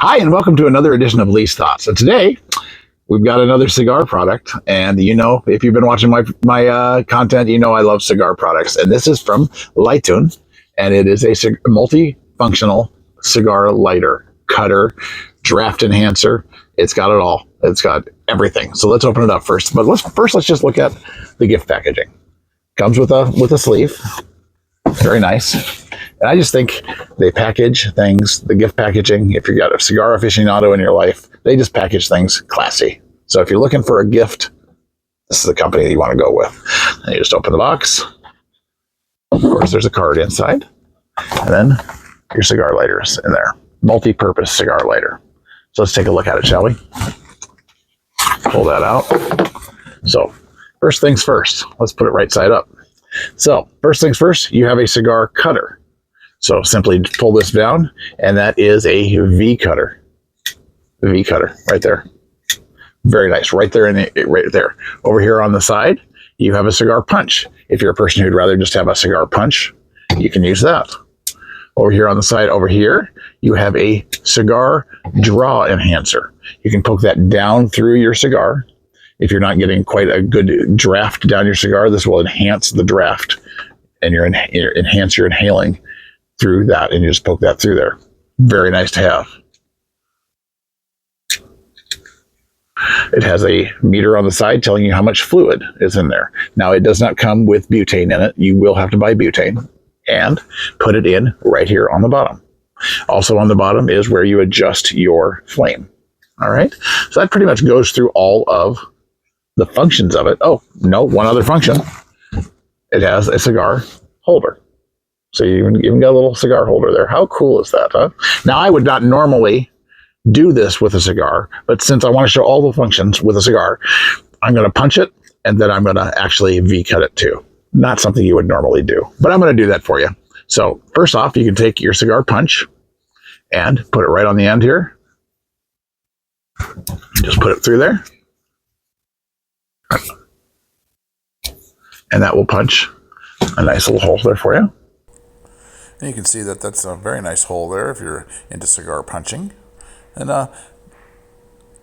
Hi, and welcome to another edition of Lee's Thoughts. So today, we've got another cigar product, and if you've been watching my content, I love cigar products. And this is from Lightune, and it is a multifunctional cigar lighter, cutter, draft enhancer. It's got it all. It's got everything. So let's open it up first. But let's just look at the gift packaging. Comes with a sleeve, very nice. And I just think they package things, the gift packaging, if you've got a cigar aficionado in your life, they just package things classy. So if you're looking for a gift, this is the company that you want to go with. And you just open the box. Of course, there's a card inside. And then your cigar lighter is in there. Multi-purpose cigar lighter. So let's take a look at it, shall we? Pull that out. So first things first, let's put it right side up. So first things first, you have a cigar cutter. So simply pull this down, and that is a V cutter. V cutter right there. Very nice. Right there, right there. Over here on the side, you have a cigar punch. If you're a person who'd rather just have a cigar punch, you can use that. Over here on the side, over here, you have a cigar draw enhancer. You can poke that down through your cigar. If you're not getting quite a good draft down your cigar, this will enhance the draft, and enhance your inhaling through that, and you just poke that through there. Very nice to have. It has a meter on the side telling you how much fluid is in there. Now, it does not come with butane in it. You will have to buy butane and put it in right here on the bottom. Also on the bottom is where you adjust your flame. All right. So that pretty much goes through all of the functions of it. Oh, no, one other function. It has a cigar holder. So you even got a little cigar holder there. How cool is that, huh? Now, I would not normally do this with a cigar, but since I want to show all the functions with a cigar, I'm going to punch it, and then I'm going to actually V-cut it too. Not something you would normally do, but I'm going to do that for you. So first off, you can take your cigar punch and put it right on the end here. Just put it through there. And that will punch a nice little hole there for you. And you can see that that's a very nice hole there if you're into cigar punching. And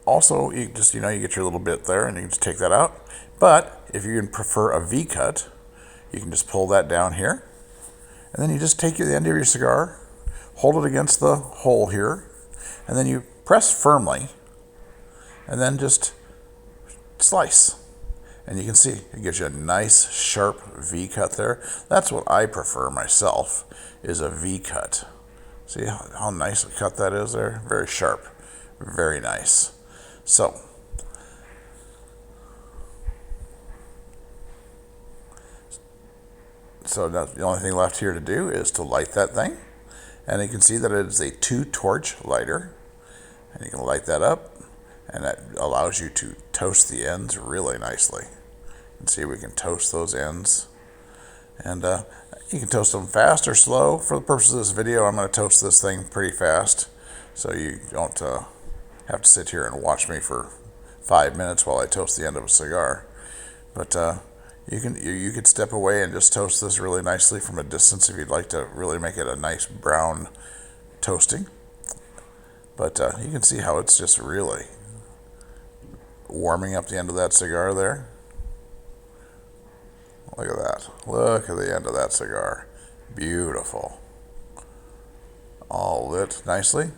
also, you just, you get your little bit there, and you can just take that out. But if you prefer a V-cut, you can just pull that down here. And then you just take the end of your cigar, hold it against the hole here, and then you press firmly, and then just slice. And you can see it gives you a nice sharp V-cut there. That's what I prefer myself, is a V-cut. See how nice a cut that is there? Very sharp. Very nice. So now the only thing left here to do is to light that thing. And you can see that it is a 2-torch lighter. And you can light that up, and that allows you to toast the ends really nicely. You can see we can toast those ends. And you can toast them fast or slow. For the purpose of this video, I'm going to toast this thing pretty fast, so you don't have to sit here and watch me for 5 minutes while I toast the end of a cigar. But you could step away and just toast this really nicely from a distance if you'd like to really make it a nice brown toasting. But you can see how it's just really warming up the end of that cigar there. Look at that. Look at the end of that cigar. Beautiful. All lit nicely.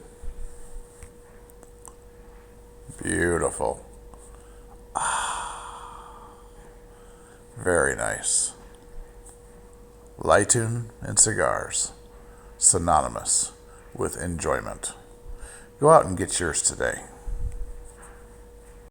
Beautiful. Very nice. Lightune and cigars. Synonymous with enjoyment. Go out and get yours today.